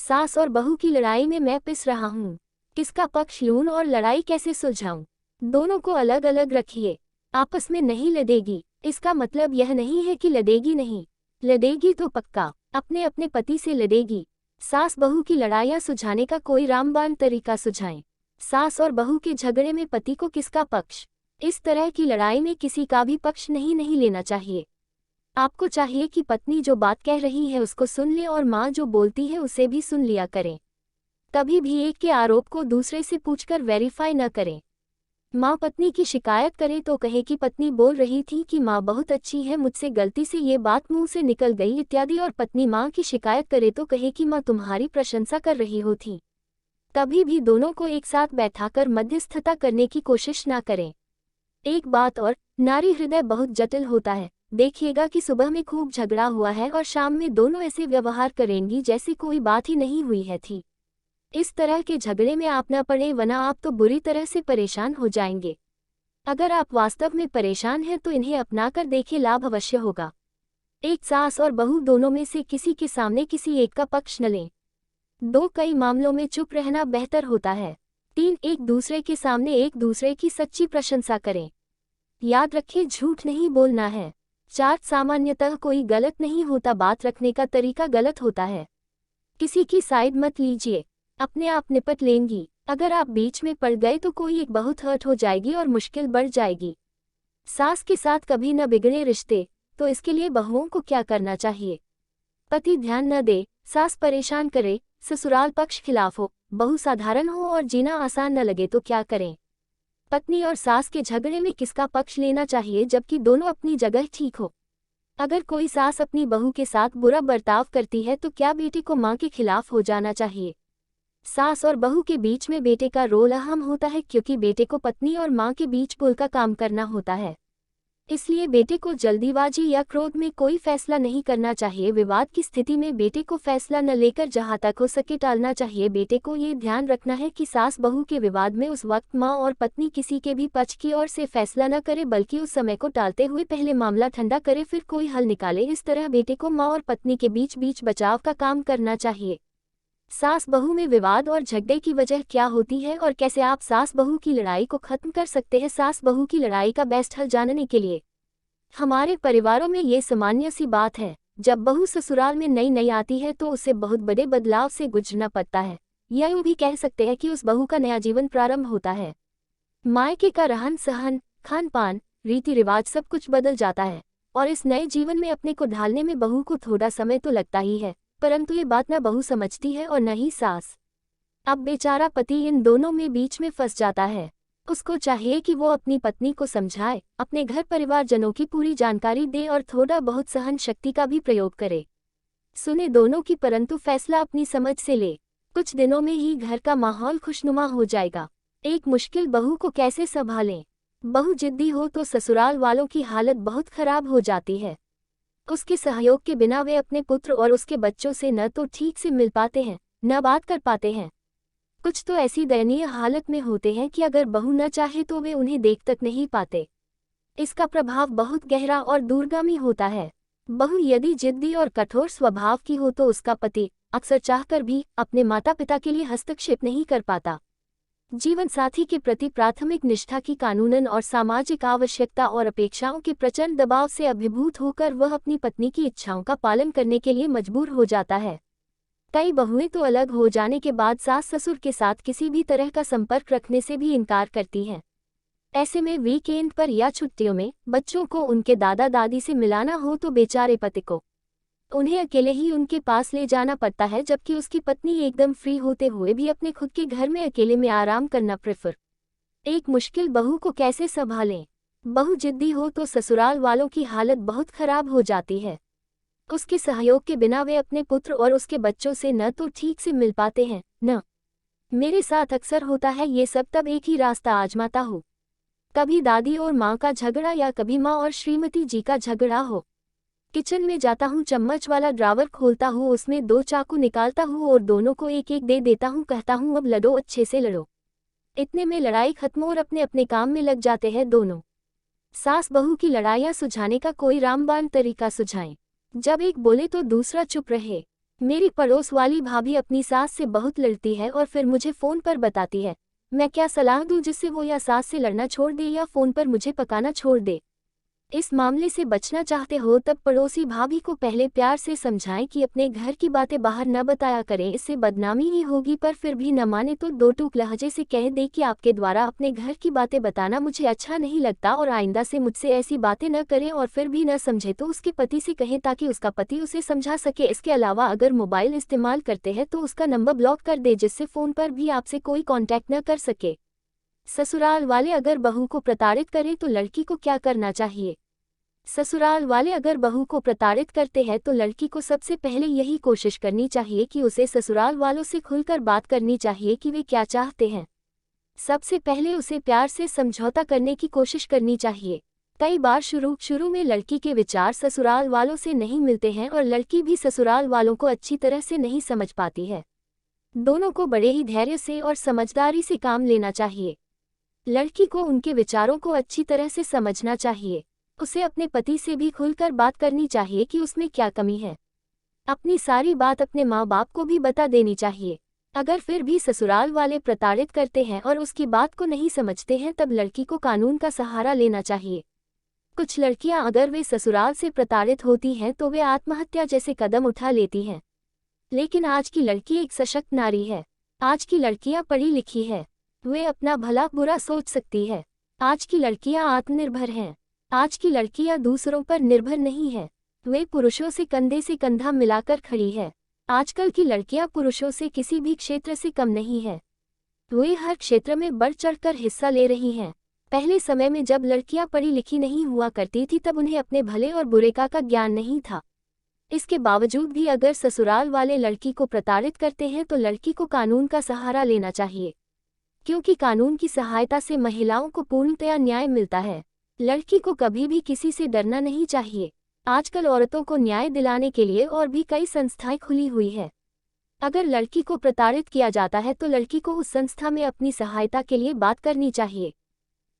सास और बहू की लड़ाई में मैं पिस रहा हूँ। किसका पक्ष लूं और लड़ाई कैसे सुलझाऊं? दोनों को अलग अलग रखिए। आपस में नहीं लड़ेगी, इसका मतलब यह नहीं है कि लड़ेगी नहीं, लड़ेगी तो पक्का अपने अपने पति से लड़ेगी। सास बहू की लड़ाइयाँ सुलझाने का कोई रामबाण तरीका सुझाएं। सास और बहू के झगड़े में पति को किसका पक्ष? इस तरह की लड़ाई में किसी का भी पक्ष नहीं लेना चाहिए। आपको चाहिए कि पत्नी जो बात कह रही है उसको सुन ले और माँ जो बोलती है उसे भी सुन लिया करें। कभी भी एक के आरोप को दूसरे से पूछकर वेरीफाई न करें। माँ पत्नी की शिकायत करे तो कहे कि पत्नी बोल रही थी कि माँ बहुत अच्छी है, मुझसे गलती से ये बात मुंह से निकल गई इत्यादि। और पत्नी माँ की शिकायत करे तो कहे कि माँ तुम्हारी प्रशंसा कर रही हो थी। कभी भी दोनों को एक साथ बैठाकर मध्यस्थता करने की कोशिश न करें। एक बात और, नारी हृदय बहुत जटिल होता है। देखिएगा कि सुबह में खूब झगड़ा हुआ है और शाम में दोनों ऐसे व्यवहार करेंगी जैसे कोई बात ही नहीं हुई है थी। इस तरह के झगड़े में आप न पड़े, वरना आप तो बुरी तरह से परेशान हो जाएंगे। अगर आप वास्तव में परेशान हैं तो इन्हें अपनाकर देखिए, लाभ अवश्य होगा। एक सास और बहू दोनों में से किसी के सामने किसी एक का पक्ष न लें। 2 कई मामलों में चुप रहना बेहतर होता है। 3 एक दूसरे के सामने एक दूसरे की सच्ची प्रशंसा करें। याद रखिए, झूठ नहीं बोलना है। 4 सामान्यतः कोई गलत नहीं होता, बात रखने का तरीका गलत होता है। किसी की साइड मत लीजिए, अपने आप निपट लेंगी। अगर आप बीच में पड़ गए तो कोई एक बहुत हर्ट हो जाएगी और मुश्किल बढ़ जाएगी। सास के साथ कभी न बिगड़े रिश्ते, तो इसके लिए बहुओं को क्या करना चाहिए? पति ध्यान न दे, सास परेशान करे, ससुराल पक्ष खिलाफ हो, बहू साधारण हो और जीना आसान न लगे तो क्या करें? पत्नी और सास के झगड़े में किसका पक्ष लेना चाहिए जबकि दोनों अपनी जगह ठीक हो? अगर कोई सास अपनी बहू के साथ बुरा बर्ताव करती है तो क्या बेटे को मां के खिलाफ हो जाना चाहिए? सास और बहू के बीच में बेटे का रोल अहम होता है, क्योंकि बेटे को पत्नी और मां के बीच पुल का काम करना होता है। इसलिए बेटे को जल्दीबाजी या क्रोध में कोई फैसला नहीं करना चाहिए। विवाद की स्थिति में बेटे को फैसला न लेकर जहां तक हो सके टालना चाहिए। बेटे को ये ध्यान रखना है कि सास बहू के विवाद में उस वक्त मां और पत्नी किसी के भी पक्ष की ओर से फैसला न करे, बल्कि उस समय को टालते हुए पहले मामला ठंडा करे फिर कोई हल निकाले। इस तरह बेटे को मां और पत्नी के बीच बचाव का काम करना चाहिए। सास बहू में विवाद और झगड़े की वजह क्या होती है और कैसे आप सास बहू की लड़ाई को खत्म कर सकते हैं? सास बहू की लड़ाई का बेस्ट हल जानने के लिए हमारे परिवारों में ये सामान्य सी बात है, जब बहू ससुराल में नई आती है तो उसे बहुत बड़े बदलाव से गुजरना पड़ता है, या यूं भी कह सकते हैं कि उस बहू का नया जीवन प्रारंभ होता है। मायके का रहन सहन, खान पान, रीति रिवाज सब कुछ बदल जाता है और इस नए जीवन में अपने को ढालने में बहू को थोड़ा समय तो लगता ही है, परंतु ये बात न बहू समझती है और न ही सास। अब बेचारा पति इन दोनों में बीच में फंस जाता है। उसको चाहिए कि वो अपनी पत्नी को समझाए, अपने घर परिवारजनों की पूरी जानकारी दे और थोड़ा बहुत सहन शक्ति का भी प्रयोग करे। सुने दोनों की, परंतु फैसला अपनी समझ से ले। कुछ दिनों में ही घर का माहौल खुशनुमा हो जाएगा। एक मुश्किल बहू को कैसे संभालें? बहू जिद्दी हो तो ससुराल वालों की हालत बहुत खराब हो जाती है। उसके सहयोग के बिना वे अपने पुत्र और उसके बच्चों से न तो ठीक से मिल पाते हैं, न बात कर पाते हैं। कुछ तो ऐसी दयनीय हालत में होते हैं कि अगर बहू न चाहे तो वे उन्हें देख तक नहीं पाते। इसका प्रभाव बहुत गहरा और दूरगामी होता है। बहू यदि जिद्दी और कठोर स्वभाव की हो तो उसका पति अक्सर चाहकर भी अपने माता पिता के लिए हस्तक्षेप नहीं कर पाता। जीवन साथी के प्रति प्राथमिक निष्ठा की कानूनन और सामाजिक आवश्यकता और अपेक्षाओं के प्रचंड दबाव से अभिभूत होकर वह अपनी पत्नी की इच्छाओं का पालन करने के लिए मजबूर हो जाता है। कई बहुएं तो अलग हो जाने के बाद सास ससुर के साथ किसी भी तरह का संपर्क रखने से भी इनकार करती हैं। ऐसे में वीकेंड पर या छुट्टियों में बच्चों को उनके दादा दादी से मिलाना हो तो बेचारे पति को उन्हें अकेले ही उनके पास ले जाना पड़ता है, जबकि उसकी पत्नी एकदम फ्री होते हुए भी अपने खुद के घर में अकेले में आराम करना प्रेफर। एक मुश्किल बहू को कैसे संभालें? बहू जिद्दी हो तो ससुराल वालों की हालत बहुत खराब हो जाती है। उसके सहयोग के बिना वे अपने पुत्र और उसके बच्चों से न तो ठीक से मिल पाते हैं, न मेरे साथ अक्सर होता है ये सब। तब एक ही रास्ता आजमाता हूँ, कभी दादी और माँ का झगड़ा या कभी माँ और श्रीमती जी का झगड़ा हो। किचन में जाता हूँ, चम्मच वाला ड्रावर खोलता हूँ, उसमें 2 चाकू निकालता हूँ और दोनों को एक एक दे देता हूँ। कहता हूँ अब लड़ो, अच्छे से लड़ो। इतने में लड़ाई खत्म और अपने अपने काम में लग जाते हैं दोनों। सास बहू की लड़ाइयाँ सुझाने का कोई रामबाण तरीका सुझाएं। जब एक बोले तो दूसरा चुप रहे। मेरी पड़ोस वाली भाभी अपनी सास से बहुत लड़ती है और फिर मुझे फ़ोन पर बताती है। मैं क्या सलाह दूँ जिससे वो या सास से लड़ना छोड़ दे या फ़ोन पर मुझे पकाना छोड़ दे। इस मामले से बचना चाहते हो तब पड़ोसी भाभी को पहले प्यार से समझाएं कि अपने घर की बातें बाहर न बताया करें, इससे बदनामी ही होगी। पर फिर भी न माने तो दो टूक लहजे से कह दे कि आपके द्वारा अपने घर की बातें बताना मुझे अच्छा नहीं लगता और आइंदा से मुझसे ऐसी बातें न करें। और फिर भी न समझे तो उसके पति से कहें ताकि उसका पति उसे समझा सके। इसके अलावा अगर मोबाइल इस्तेमाल करते हैं तो उसका नंबर ब्लॉक कर दे जिससे फ़ोन पर भी आपसे कोई कॉन्टैक्ट न कर सके। ससुराल वाले अगर बहू को प्रताड़ित करें तो लड़की को क्या करना चाहिए? ससुराल वाले अगर बहू को प्रताड़ित करते हैं तो लड़की को सबसे पहले यही कोशिश करनी चाहिए कि उसे ससुराल वालों से खुलकर बात करनी चाहिए कि वे क्या चाहते हैं। सबसे पहले उसे प्यार से समझौता करने की कोशिश करनी चाहिए। कई बार शुरू में लड़की के विचार ससुराल वालों से नहीं मिलते हैं और लड़की भी ससुराल वालों को अच्छी तरह से नहीं समझ पाती है। दोनों को बड़े ही धैर्य से और समझदारी से काम लेना चाहिए। लड़की को उनके विचारों को अच्छी तरह से समझना चाहिए। उसे अपने पति से भी खुलकर बात करनी चाहिए कि उसमें क्या कमी है। अपनी सारी बात अपने माँ बाप को भी बता देनी चाहिए। अगर फिर भी ससुराल वाले प्रताड़ित करते हैं और उसकी बात को नहीं समझते हैं तब लड़की को कानून का सहारा लेना चाहिए। कुछ लड़कियां अगर वे ससुराल से प्रताड़ित होती हैं तो वे आत्महत्या जैसे कदम उठा लेती हैं। लेकिन आज की लड़की एक सशक्त नारी है। आज की लड़कियां पढ़ी लिखी है। वे अपना भला बुरा सोच सकती है। आज की लड़कियां आत्मनिर्भर हैं। आज की लड़कियां दूसरों पर निर्भर नहीं है। वे पुरुषों से कंधा मिलाकर खड़ी है। आजकल की लड़कियां पुरुषों से किसी भी क्षेत्र से कम नहीं है। वे हर क्षेत्र में बढ़ चढ़कर हिस्सा ले रही हैं। पहले समय में जब लड़कियां पढ़ी लिखी नहीं हुआ करती थी तब उन्हें अपने भले और बुरे का ज्ञान नहीं था। इसके बावजूद भी अगर ससुराल वाले लड़की को प्रताड़ित करते हैं तो लड़की को कानून का सहारा लेना चाहिए, क्योंकि कानून की सहायता से महिलाओं को पूर्णतया न्याय मिलता है। लड़की को कभी भी किसी से डरना नहीं चाहिए। आजकल औरतों को न्याय दिलाने के लिए और भी कई संस्थाएं खुली हुई है। अगर लड़की को प्रताड़ित किया जाता है तो लड़की को उस संस्था में अपनी सहायता के लिए बात करनी चाहिए।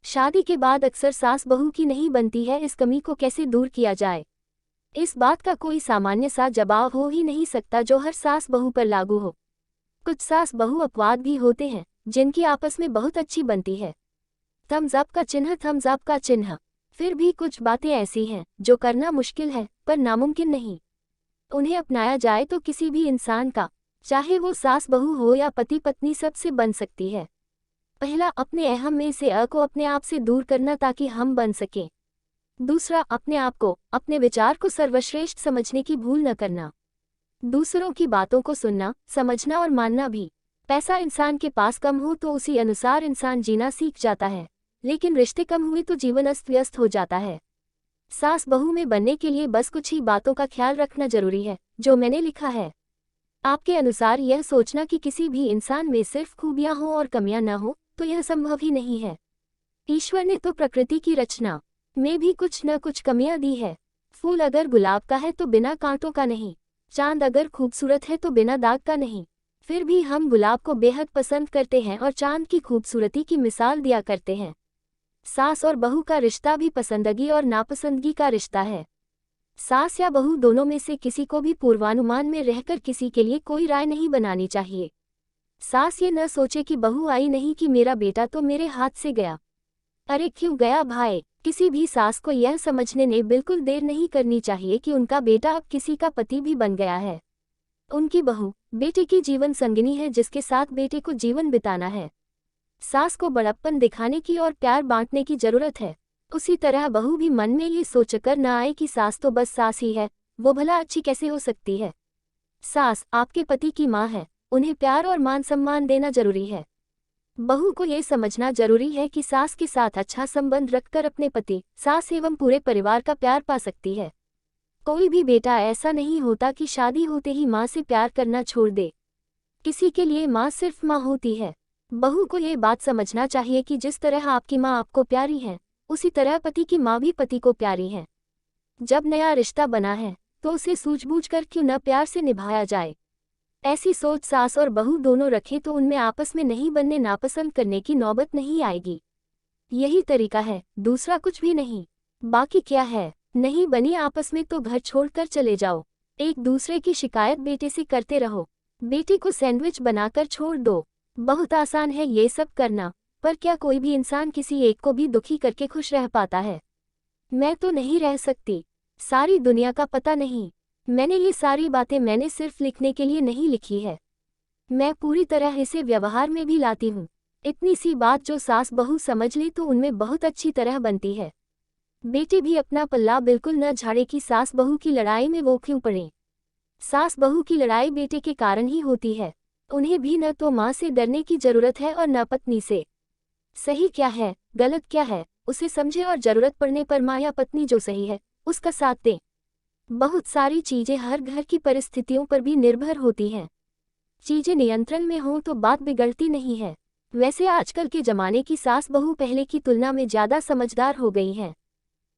शादी के बाद अक्सर सास बहू की नहीं बनती है। इस कमी को कैसे दूर किया जाए, इस बात का कोई सामान्य सा जवाब हो ही नहीं सकता जो हर सास बहू पर लागू हो। कुछ सास बहू अपवाद भी होते हैं जिनकी आपस में बहुत अच्छी बनती है। थम्स अप का चिन्ह। फिर भी कुछ बातें ऐसी हैं जो करना मुश्किल है पर नामुमकिन नहीं। उन्हें अपनाया जाए तो किसी भी इंसान का, चाहे वो सास बहू हो या पति पत्नी, सबसे बन सकती है। पहला, अपने अहम में से को अपने आप से दूर करना ताकि हम बन सकें। दूसरा, अपने आप को, अपने विचार को सर्वश्रेष्ठ समझने की भूल न करना। दूसरों की बातों को सुनना, समझना और मानना भी। पैसा इंसान के पास कम हो तो उसी अनुसार इंसान जीना सीख जाता है, लेकिन रिश्ते कम हुए तो जीवन अस्त व्यस्त हो जाता है। सास बहू में बनने के लिए बस कुछ ही बातों का ख्याल रखना जरूरी है जो मैंने लिखा है। आपके अनुसार यह सोचना कि किसी भी इंसान में सिर्फ खूबियां हों और कमियां न हो तो यह संभव ही नहीं है। ईश्वर ने तो प्रकृति की रचना में भी कुछ न कुछ कमियां दी है। फूल अगर गुलाब का है तो बिना कांटों का नहीं, चांद अगर खूबसूरत है तो बिना दाग का नहीं। फिर भी हम गुलाब को बेहद पसंद करते हैं और चांद की खूबसूरती की मिसाल दिया करते हैं। सास और बहू का रिश्ता भी पसंदगी और नापसंदगी का रिश्ता है। सास या बहू दोनों में से किसी को भी पूर्वानुमान में रहकर किसी के लिए कोई राय नहीं बनानी चाहिए। सास ये न सोचे कि बहू आई नहीं कि मेरा बेटा तो मेरे हाथ से गया, अरे क्यों गया भाई। किसी भी सास को यह समझने में बिल्कुल देर नहीं करनी चाहिए कि उनका बेटा अब किसी का पति भी बन गया है। उनकी बहू बेटे की जीवन संगिनी है जिसके साथ बेटे को जीवन बिताना है। सास को बड़प्पन दिखाने की और प्यार बांटने की जरूरत है। उसी तरह बहू भी मन में ये सोचकर न आए कि सास तो बस सास ही है, वो भला अच्छी कैसे हो सकती है। सास आपके पति की माँ है, उन्हें प्यार और मान सम्मान देना जरूरी है। बहू को ये समझना जरूरी है कि सास के साथ अच्छा संबंध रखकर अपने पति, सास एवं पूरे परिवार का प्यार पा सकती है। कोई भी बेटा ऐसा नहीं होता कि शादी होते ही माँ से प्यार करना छोड़ दे। किसी के लिए माँ सिर्फ माँ होती है। बहू को ये बात समझना चाहिए कि जिस तरह आपकी माँ आपको प्यारी है उसी तरह पति की माँ भी पति को प्यारी है। जब नया रिश्ता बना है तो उसे सूझबूझकर क्यों न प्यार से निभाया जाए। ऐसी सोच सास और बहू दोनों रखें तो उनमें आपस में नहीं बनने नापसंद करने की नौबत नहीं आएगी। यही तरीका है, दूसरा कुछ भी नहीं। बाकी क्या है, नहीं बनी आपस में तो घर छोड़कर चले जाओ। एक दूसरे की शिकायत बेटे से करते रहो। बेटे को सैंडविच बनाकर छोड़ दो। बहुत आसान है ये सब करना, पर क्या कोई भी इंसान किसी एक को भी दुखी करके खुश रह पाता है? मैं तो नहीं रह सकती। सारी दुनिया का पता नहीं। मैंने ये सारी बातें मैंने सिर्फ लिखने के लिए नहीं लिखी है। मैं पूरी तरह इसे व्यवहार में भी लाती हूँ। इतनी सी बात जो सास बहू समझ ले तो उनमें बहुत अच्छी तरह बनती है। बेटे भी अपना पल्ला बिल्कुल न झाड़े कि सास बहू की लड़ाई में वो क्यों पड़े। सास बहू की लड़ाई बेटे के कारण ही होती है। उन्हें भी न तो माँ से डरने की जरूरत है और न पत्नी से। सही क्या है, गलत क्या है, उसे समझे और जरूरत पड़ने पर माँ या पत्नी जो सही है उसका साथ दें। बहुत सारी चीजें हर घर की परिस्थितियों पर भी निर्भर होती हैं। चीजें नियंत्रण में हों तो बात बिगड़ती नहीं है। वैसे आजकल के जमाने की सास बहू पहले की तुलना में ज्यादा समझदार हो गई हैं।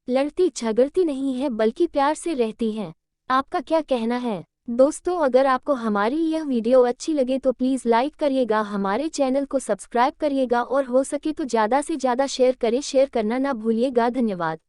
लड़ती झगड़ती नहीं है बल्कि प्यार से रहती हैं। आपका क्या कहना है? दोस्तों, अगर आपको हमारी यह वीडियो अच्छी लगे तो प्लीज़ लाइक करिएगा, हमारे चैनल को सब्सक्राइब करिएगा और हो सके तो ज़्यादा से ज़्यादा शेयर करें। शेयर करना ना भूलिएगा। धन्यवाद।